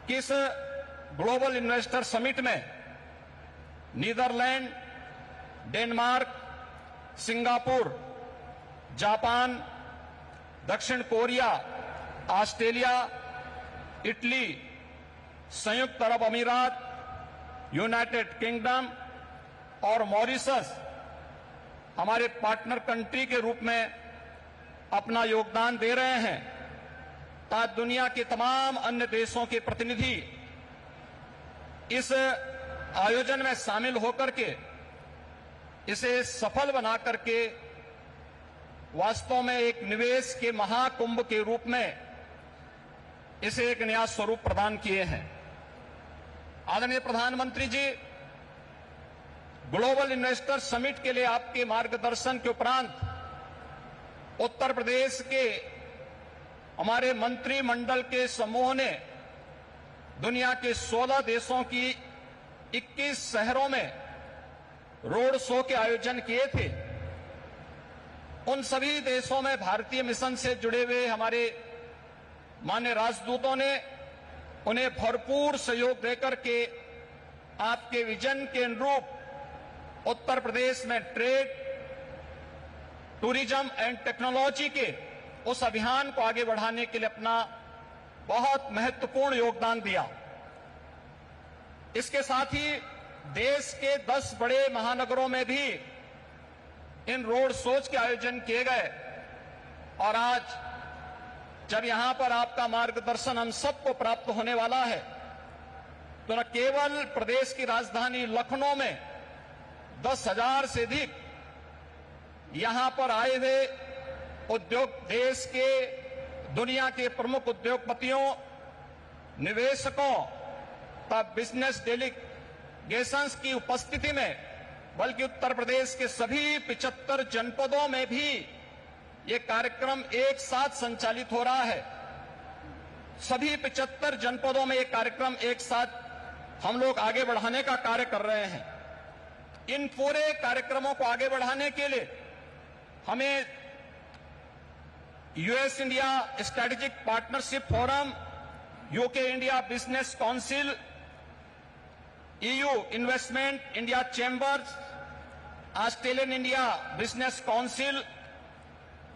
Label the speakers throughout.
Speaker 1: कि इस global investor summit में नीदरलैंड, डेनमार्क, सिंगापुर, जापान, दक्षिण कोरिया, ऑस्ट्रेलिया, इटली, संयुक्त अरब अमीरात, यूनाइटेड किंगडम और मॉरिशस हमारे पार्टनर कंट्री के रूप में अपना योगदान दे रहे हैं, ताकि दुनिया के तमाम अन्य देशों के प्रतिनिधि इस आयोजन में शामिल होकर के इसे सफल बना करके वास्तव में एक निवेश के महाकुंभ के रूप में इसे एक नया स्वरूप प्रदान किए हैं। आदरणीय प्रधानमंत्री जी, ग्लोबल इन्वेस्टर समिट के लिए आपके मार्गदर्शन के उपरांत उत्तर प्रदेश के हमारे मंत्रिमंडल के समूह ने दुनिया के 16 देशों की 21 शहरों में रोड शो के आयोजन किए थे। उन सभी देशों में भारतीय मिशन से जुड़े हुए हमारे माननीय राजदूतों ने उन्हें भरपूर सहयोग देकर के आपके विजन के अनुरूप उत्तर प्रदेश में ट्रेड, टूरिज्म एंड टेक्नोलॉजी के उस अभियान को आगे बढ़ाने के लिए अपना बहुत महत्वपूर्ण योगदान दिया। इसके साथ ही देश के 10 बड़े महानगरों में भी इन रोड शोज के आयोजन किए गए और आज जब यहां पर आपका मार्गदर्शन हम सबको प्राप्त होने वाला है तो न केवल प्रदेश की राजधानी लखनऊ में 10,000 से अधिक यहां पर आए हुए उद्योग, देश के दुनिया के प्रमुख उद्योगपतियों, निवेशकों तथा बिजनेस डेलीगेशंस की उपस्थिति में, बल्कि उत्तर प्रदेश के सभी 75 जनपदों में भी ये कार्यक्रम एक साथ संचालित हो रहा है। सभी 75 जनपदों में ये कार्यक्रम एक साथ हम लोग आगे बढ़ाने का कार्य कर रहे हैं। इन पूरे कार्यक्रमों को आगे बढ़ाने के लिए हमें US India strategic partnership forum, UK India business council, EU investment India chambers, Australian India business council,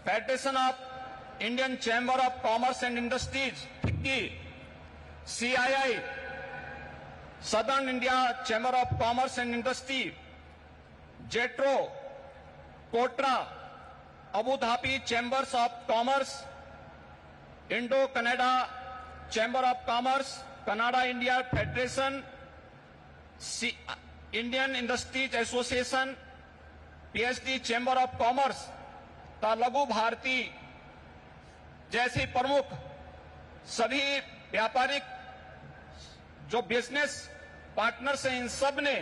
Speaker 1: federation of Indian chamber of commerce and industries FICCI, CII, southern India chamber of commerce and industry, JETRO, KOTRA, Abu Dhabi chambers of commerce, Indo Canada chamber of commerce, Canada India federation, Indian industries association, PHD chamber of commerce तथा लघु भारती जैसी प्रमुख सभी व्यापारिक जो business partners हैं, इन सब ने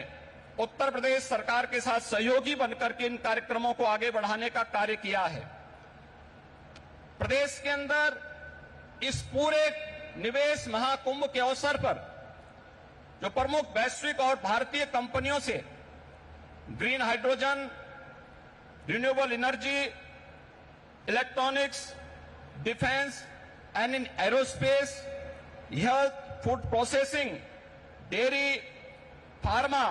Speaker 1: उत्तर प्रदेश सरकार के साथ सहयोगी बनकर के इन कार्यक्रमों को आगे बढ़ाने का कार्य किया है। प्रदेश के अंदर इस पूरे निवेश महाकुंभ के अवसर पर जो प्रमुख वैश्विक और भारतीय कंपनियों से green hydrogen, renewable energy, electronics, defence and in aerospace, health, food processing, dairy, pharma,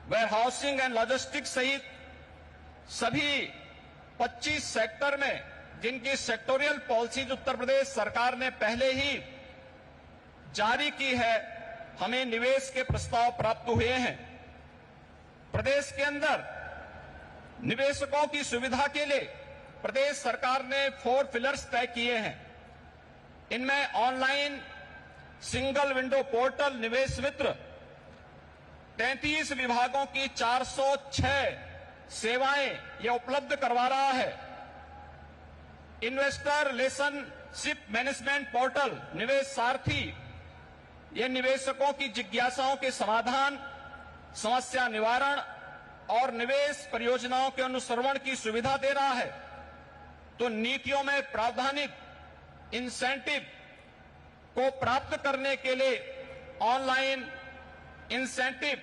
Speaker 1: warehousing and logistics सहित सभी 25 सेक्टर में जिनकी सेक्टोरियल पॉलिसीज उत्तर प्रदेश सरकार ने पहले ही जारी की है, हमें निवेश के प्रस्ताव प्राप्त हुए हैं। प्रदेश के अंदर निवेशकों की सुविधा के लिए प्रदेश सरकार ने 4 पिलर्स तय किए हैं। इनमें ऑनलाइन सिंगल विंडो पोर्टल निवेश मित्र, 33 विभागों की 406 सेवाएं यह उपलब्ध करवा रहा है। इन्वेस्टर रिलेशनशिप मैनेजमेंट पोर्टल निवेश सारथी, यह निवेशकों की जिज्ञासाओं के समाधान, समस्या निवारण और निवेश परियोजनाओं के अनुश्रवण की सुविधा दे रहा है। तो नीतियों में प्रावधानिक इंसेंटिव को प्राप्त करने के लिए ऑनलाइन इंसेंटिव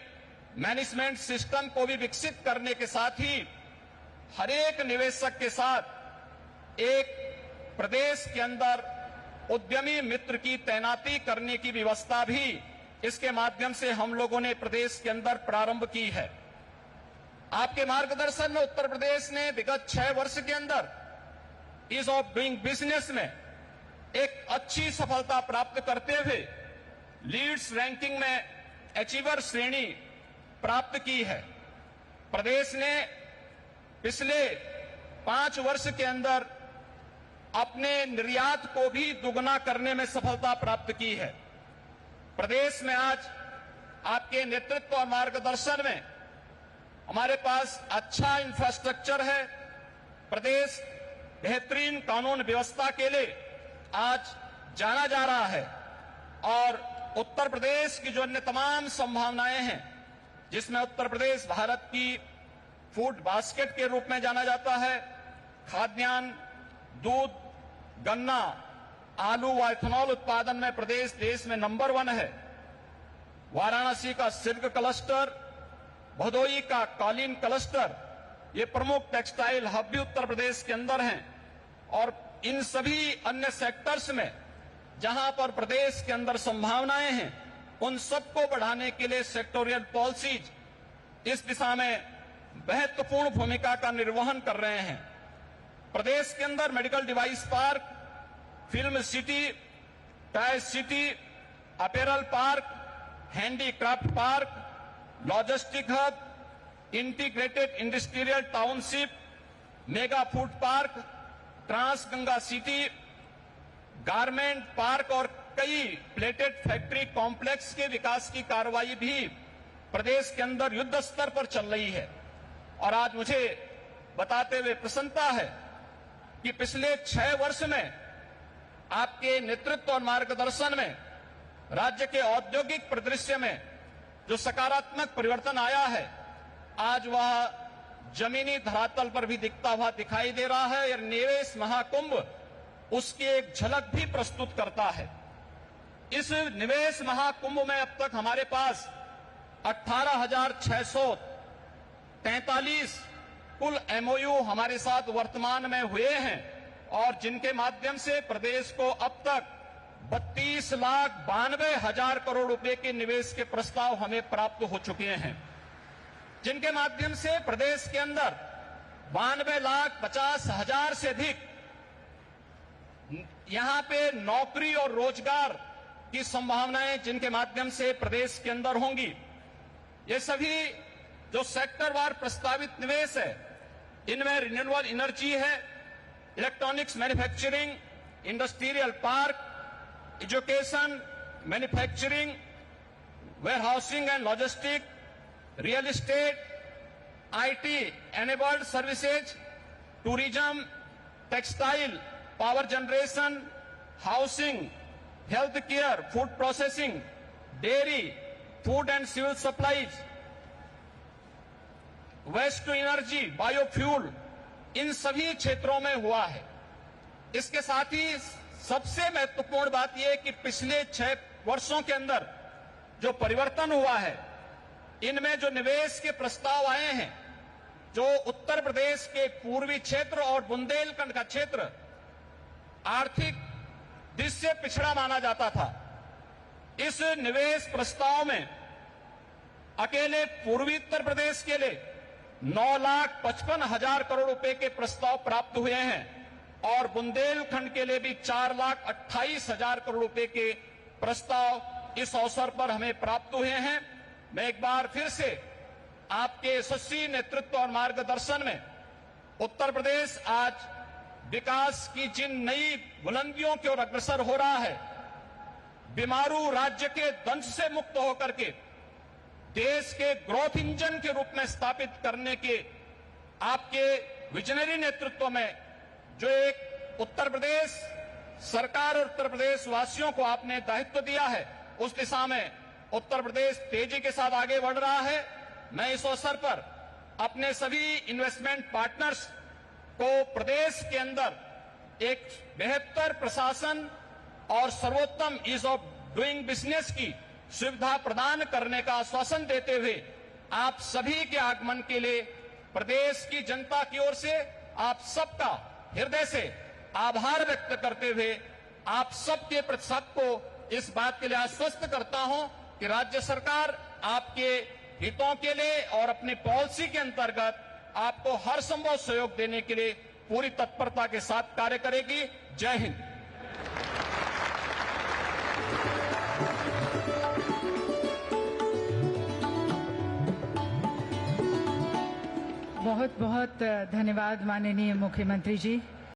Speaker 1: मैनेजमेंट सिस्टम को भी विकसित करने के साथ ही हर एक निवेशक के साथ एक प्रदेश के अंदर उद्यमी मित्र की तैनाती करने की व्यवस्था भी इसके माध्यम से हम लोगों ने प्रदेश के अंदर प्रारंभ की है। आपके मार्गदर्शन में उत्तर प्रदेश ने विगत 6 वर्ष के अंदर ईज ऑफ डूइंग बिजनेस में एक अच्छी सफलता प्राप्त करते हुए लीड्स रैंकिंग में अचीवर श्रेणी प्राप्त की है। प्रदेश ने पिछले 5 वर्ष के अंदर अपने निर्यात को भी दुगना करने में सफलता प्राप्त की है। प्रदेश में आज आपके नेतृत्व और मार्गदर्शन में हमारे पास अच्छा इंफ्रास्ट्रक्चर है। प्रदेश बेहतरीन कानून व्यवस्था के लिए आज जाना जा रहा है और उत्तर प्रदेश की जो अन्य तमाम संभावनाएं हैं, जिसमें उत्तर प्रदेश भारत की फूड बास्केट के रूप में जाना जाता है, खाद्यान्न, दूध, गन्ना, आलू व इथेनॉल उत्पादन में प्रदेश देश में नंबर 1 है। वाराणसी का सिल्क क्लस्टर, भदोई का कालीन क्लस्टर, ये प्रमुख टेक्सटाइल हब भी उत्तर प्रदेश के अंदर हैं और इन सभी अन्य सेक्टर्स में जहां पर प्रदेश के अंदर संभावनाएं हैं, उन सबको बढ़ाने के लिए सेक्टोरियल पॉलिसीज इस दिशा में महत्वपूर्ण भूमिका का निर्वहन कर रहे हैं। प्रदेश के अंदर medical device park, film city, tyre city, apparel park, handicraft park, logistic hub, integrated industrial township, mega food park, trans Ganga city, garment park और कई प्लेटेड फैक्ट्री कॉम्प्लेक्स के विकास की कार्रवाई भी प्रदेश के अंदर युद्ध स्तर पर चल रही है। और आज मुझे बताते हुए प्रसन्नता है कि पिछले 6 वर्ष में आपके नेतृत्व और मार्गदर्शन में राज्य के औद्योगिक परिदृश्य में जो सकारात्मक परिवर्तन आया है, आज वह जमीनी धरातल पर भी दिखता हुआ दिखाई दे रहा है। और निवेश महाकुंभ उसकी एक झलक भी प्रस्तुत करता है। इस निवेश महाकुंभ में अब तक हमारे पास 18,643 कुल एमओयू हमारे साथ वर्तमान में हुए हैं और जिनके माध्यम से प्रदेश को अब तक 32,92,000 करोड़ रुपए के निवेश के प्रस्ताव हमें प्राप्त हो चुके हैं, जिनके माध्यम से प्रदेश के अंदर 92,50,000 से अधिक यहां पे नौकरी और रोजगार की संभावनाएं जिनके माध्यम से प्रदेश के अंदर होंगी। ये सभी जो सेक्टरवार प्रस्तावित निवेश है, इनमें रिन्यूएबल एनर्जी है, electronics manufacturing, industrial park, education, manufacturing, warehousing and logistic, real estate, IT enabled services, tourism, textile, power generation, housing, health care, food processing, dairy, food and civil supplies, waste to energy, biofuel, इन सभी क्षेत्रों में हुआ है। इसके साथ ही सबसे महत्वपूर्ण बात यह है कि पिछले 6 वर्षों के अंदर जो परिवर्तन हुआ है, इनमें जो निवेश के प्रस्ताव आए हैं, जो उत्तर प्रदेश के पूर्वी क्षेत्र और बुंदेलखंड का क्षेत्र आर्थिक दृष्टि से पिछड़ा माना जाता था, इस निवेश प्रस्ताव में अकेले पूर्वी उत्तर प्रदेश के लिए 9,55,000 करोड़ रुपए के प्रस्ताव प्राप्त हुए हैं और बुंदेलखंड के लिए भी 4,28,000 करोड़ रुपए के प्रस्ताव इस अवसर पर हमें प्राप्त हुए हैं। मैं एक बार फिर से आपके यशस्वी नेतृत्व और मार्गदर्शन में उत्तर प्रदेश आज विकास की जिन नई बुलंदियों की ओर अग्रसर हो रहा है, बीमारू राज्य के दंश से मुक्त होकर के देश के ग्रोथ इंजन के रूप में स्थापित करने के आपके विजनरी नेतृत्व में जो एक उत्तर प्रदेश सरकार और उत्तर प्रदेश वासियों को आपने दायित्व दिया है, उस दिशा में उत्तर प्रदेश तेजी के साथ आगे बढ़ रहा है। मैं इस अवसर पर अपने सभी इन्वेस्टमेंट पार्टनर्स को प्रदेश के अंदर एक बेहतर प्रशासन और सर्वोत्तम ईज ऑफ डूइंग बिजनेस की सुविधा प्रदान करने का आश्वासन देते हुए आप सभी के आगमन के लिए प्रदेश की जनता की ओर से आप सबका हृदय से आभार व्यक्त करते हुए आप सबके प्रतिशत को इस बात के लिए आश्वस्त करता हूं कि राज्य सरकार आपके हितों के लिए और अपनी पॉलिसी के अंतर्गत आपको हर संभव सहयोग देने के लिए पूरी तत्परता के साथ कार्य करेगी। जय हिंद।
Speaker 2: बहुत बहुत धन्यवाद माननीय मुख्यमंत्री जी।